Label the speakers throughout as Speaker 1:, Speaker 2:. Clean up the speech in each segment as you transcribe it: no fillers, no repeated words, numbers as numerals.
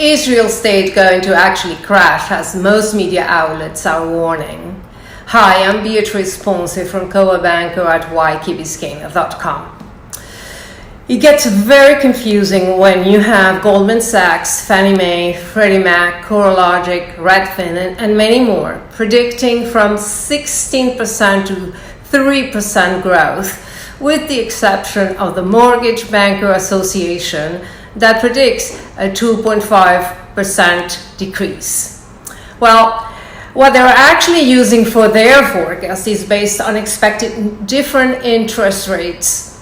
Speaker 1: Is real estate going to actually crash, as most media outlets are warning? Hi, I'm Beatrice Ponce from Corelogic Banker at ykbiscayne.com. It gets very confusing when you have Goldman Sachs, Fannie Mai, Freddie Mac, Corelogic, Redfin, and many more predicting from 16% to 3% growth, with the exception of the Mortgage Banker Association that predicts a 2.5% decrease. Well, what they're actually using for their forecast is based on expected different interest rates.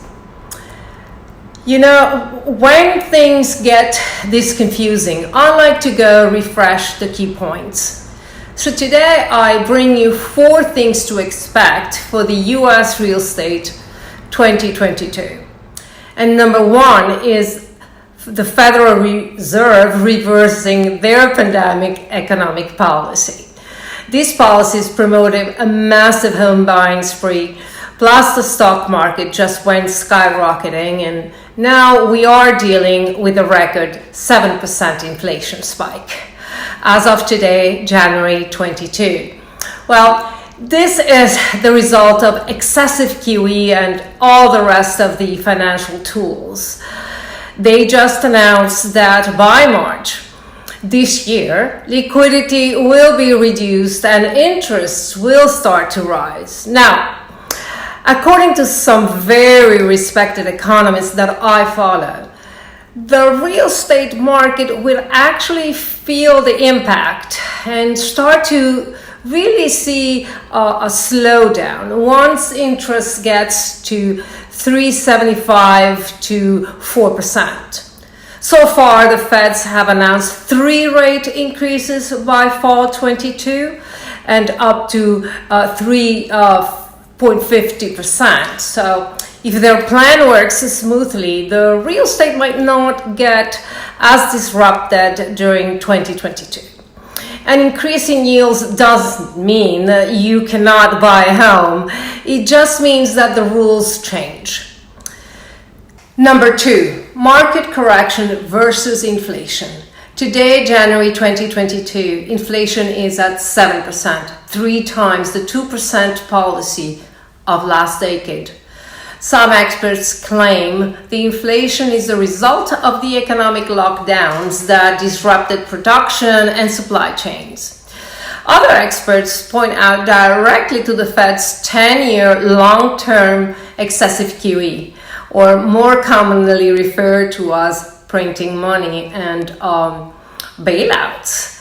Speaker 1: You know, when things get this confusing, I like to go refresh the key points. So today I bring you 4 things to expect for the US real estate 2022. And number 1 is the Federal Reserve reversing their pandemic economic policy. These policies promoted a massive home buying spree, plus the stock market just went skyrocketing, and now we are dealing with a record 7% inflation spike as of today, January 22. Well, this is the result of excessive QE and all the rest of the financial tools. They just announced that by March this year, liquidity will be reduced and interests will start to rise. Now, according to some very respected economists that I follow, the real estate market will actually feel the impact and start to really see a slowdown once interest gets to 3.75 to 4%. So far, the Feds have announced 3 rate increases by fall 22 and up to 3.50%. So if their plan works smoothly, the real estate might not get as disrupted during 2022. And increasing yields doesn't mean that you cannot buy a home. It just means that the rules change. Number 2, market correction versus inflation. Today, January 2022, inflation is at 7%, 3 times the 2% policy of last decade. Some experts claim the inflation is the result of the economic lockdowns that disrupted production and supply chains. Other experts point out directly to the Fed's 10-year long-term excessive QE, or more commonly referred to as printing money and bailouts,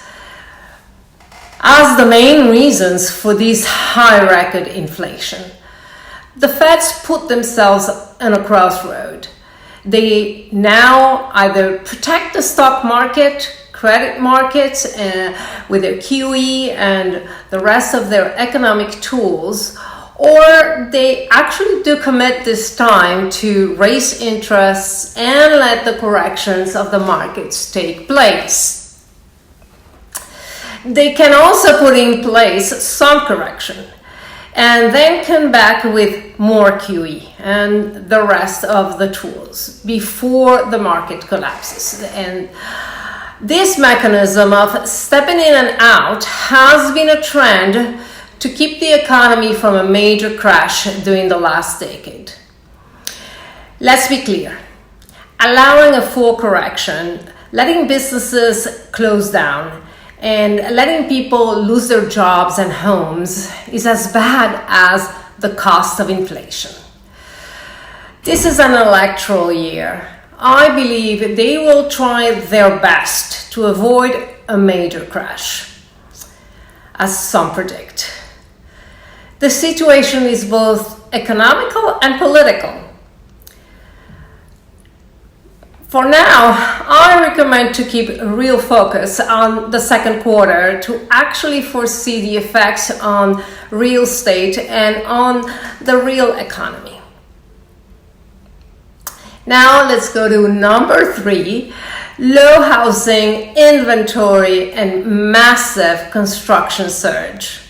Speaker 1: as the main reasons for this high record inflation. The Feds put themselves on a crossroad. They now either protect the stock market, credit markets with their QE and the rest of their economic tools, or they actually do commit this time to raise interests and let the corrections of the markets take place. They can also put in place some correction and then come back with more QE and the rest of the tools before the market collapses. And this mechanism of stepping in and out has been a trend to keep the economy from a major crash during the last decade. Let's be clear. Allowing a full correction, letting businesses close down, and letting people lose their jobs and homes is as bad as the cost of inflation. This is an electoral year. I believe they will try their best to avoid a major crash, as some predict. The situation is both economical and political. For now, I recommend to keep a real focus on the second quarter to actually foresee the effects on real estate and on the real economy. Now let's go to number 3, low housing inventory and massive construction surge.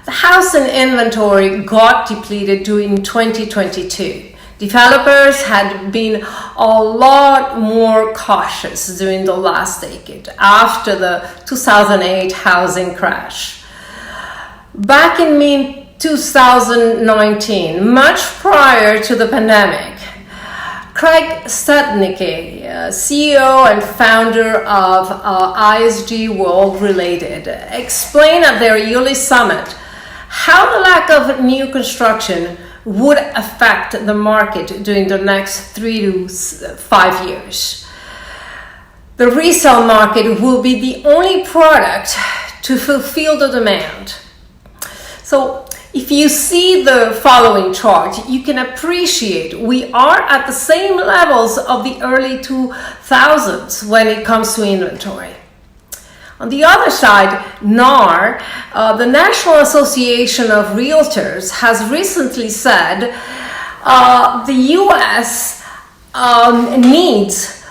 Speaker 1: The housing inventory got depleted during 2022 Developers had been a lot more cautious during the last decade after the 2008 housing crash. Back in mid-2019, much prior to the pandemic, Craig Stutnicki, CEO and founder of ISG World Related, explained at their yearly summit how the lack of new construction would affect the market during the next 3 to 5 years. The resale market will be the only product to fulfill the demand. So if you see the following chart, you can appreciate we are at the same levels of the early 2000s when it comes to inventory. On the other side, NAR, the National Association of Realtors, has recently said the U.S. Needs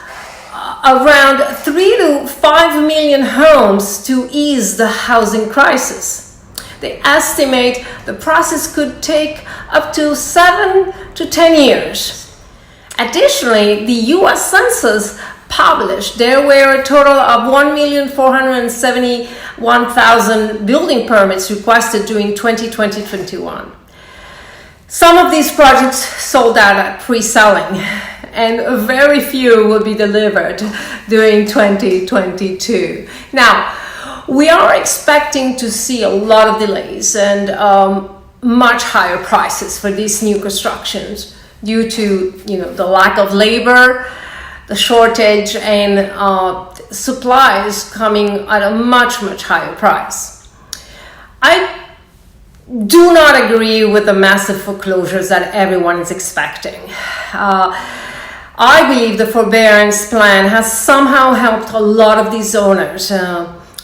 Speaker 1: around 3 to 5 million homes to ease the housing crisis. They estimate the process could take up to 7 to 10 years. Additionally, the U.S. Census published there were a total of 1,471,000 building permits requested during 2020-21. Some of these projects sold out at pre-selling, and very few will be delivered during 2022. Now, we are expecting to see a lot of delays and much higher prices for these new constructions due to the lack of labor, the shortage, and supplies coming at a much higher price. I do not agree with the massive foreclosures that everyone is expecting. I believe the forbearance plan has somehow helped a lot of these owners.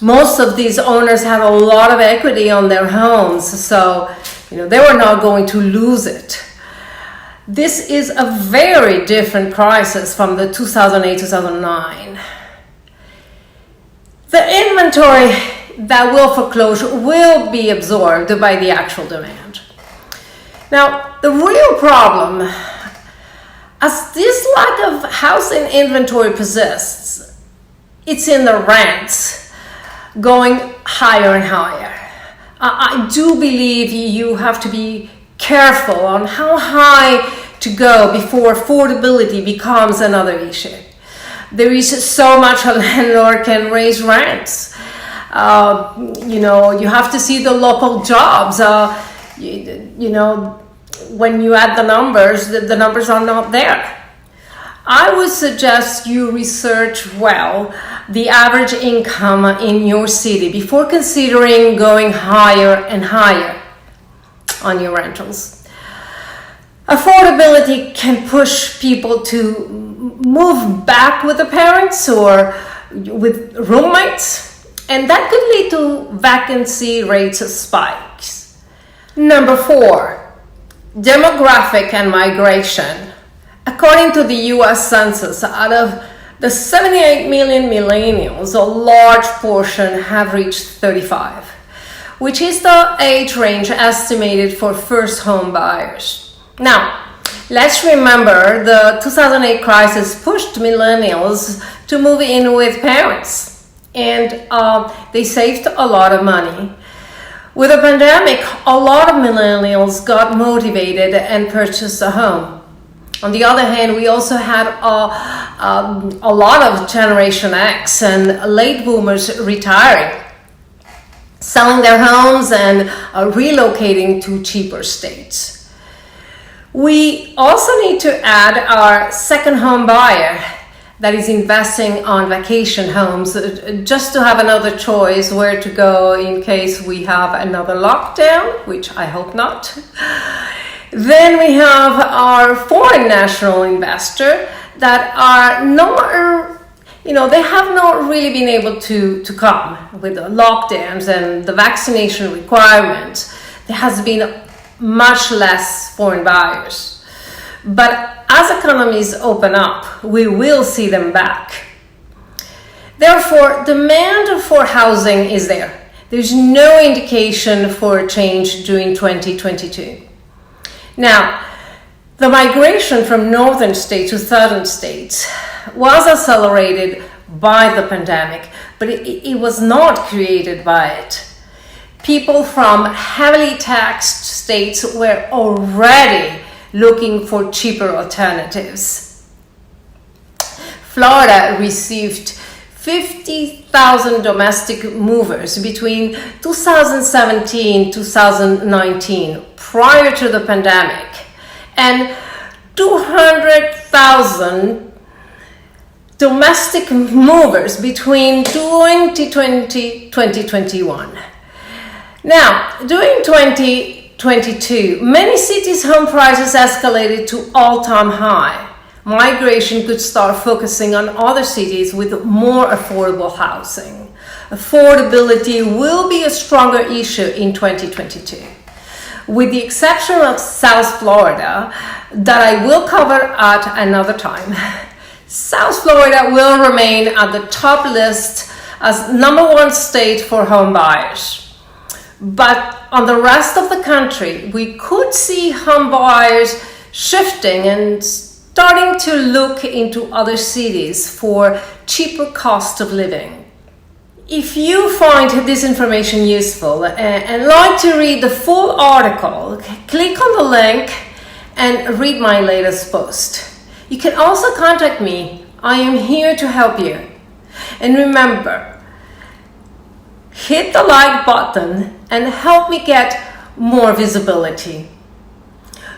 Speaker 1: Most of these owners have a lot of equity on their homes, so they were not going to lose it. This is a very different crisis from the 2008-2009. The inventory that will foreclose will be absorbed by the actual demand. Now, the real problem, as this lack of housing inventory persists, it's in the rents going higher and higher. I do believe you have to be careful on how high to go before affordability becomes another issue. There is so much a landlord can raise rents. You have to see the local jobs. When you add the numbers are not there. I would suggest you research well the average income in your city before considering going higher and higher on your rentals. Affordability can push people to move back with the parents or with roommates, and that could lead to vacancy rates spikes. Number 4, demographic and migration. According to the U.S. Census, out of the 78 million millennials, a large portion have reached 35, which is the age range estimated for first home buyers. Now, let's remember the 2008 crisis pushed millennials to move in with parents, and they saved a lot of money. With the pandemic, a lot of millennials got motivated and purchased a home. On the other hand, we also had a lot of Generation X and late boomers retiring, selling their homes and relocating to cheaper states. We also need to add our second home buyer that is investing on vacation homes just to have another choice where to go in case we have another lockdown, which I hope not. Then we have our foreign national investor that are not, they have not really been able to come with the lockdowns and the vaccination requirements. There has been much less foreign buyers. But as economies open up, we will see them back. Therefore, demand for housing is there. There's no indication for a change during 2022. Now, The migration from northern states to southern states was accelerated by the pandemic, but it was not created by it. People from heavily taxed states were already looking for cheaper alternatives. Florida received 50,000 domestic movers between 2017 and 2019, prior to the pandemic, and 200,000 domestic movers between 2020 and 2021. Now, during 2022, many cities' home prices escalated to all-time high. Migration could start focusing on other cities with more affordable housing. Affordability will be a stronger issue in 2022. With the exception of South Florida, that I will cover at another time, South Florida will remain at the top list as #1 state for home buyers. But on the rest of the country, we could see home buyers shifting and starting to look into other cities for cheaper cost of living. If you find this information useful and like to read the full article, click on the link and read my latest post. You can also contact me. I am here to help you. And remember, hit the like button and help me get more visibility.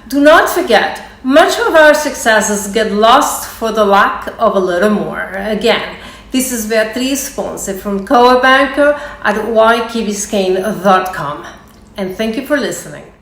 Speaker 1: Do not forget, much of our successes get lost for the lack of a little more. Again, this is Beatriz Ponce from Corelogic at ykibiscayne.com, and thank you for listening.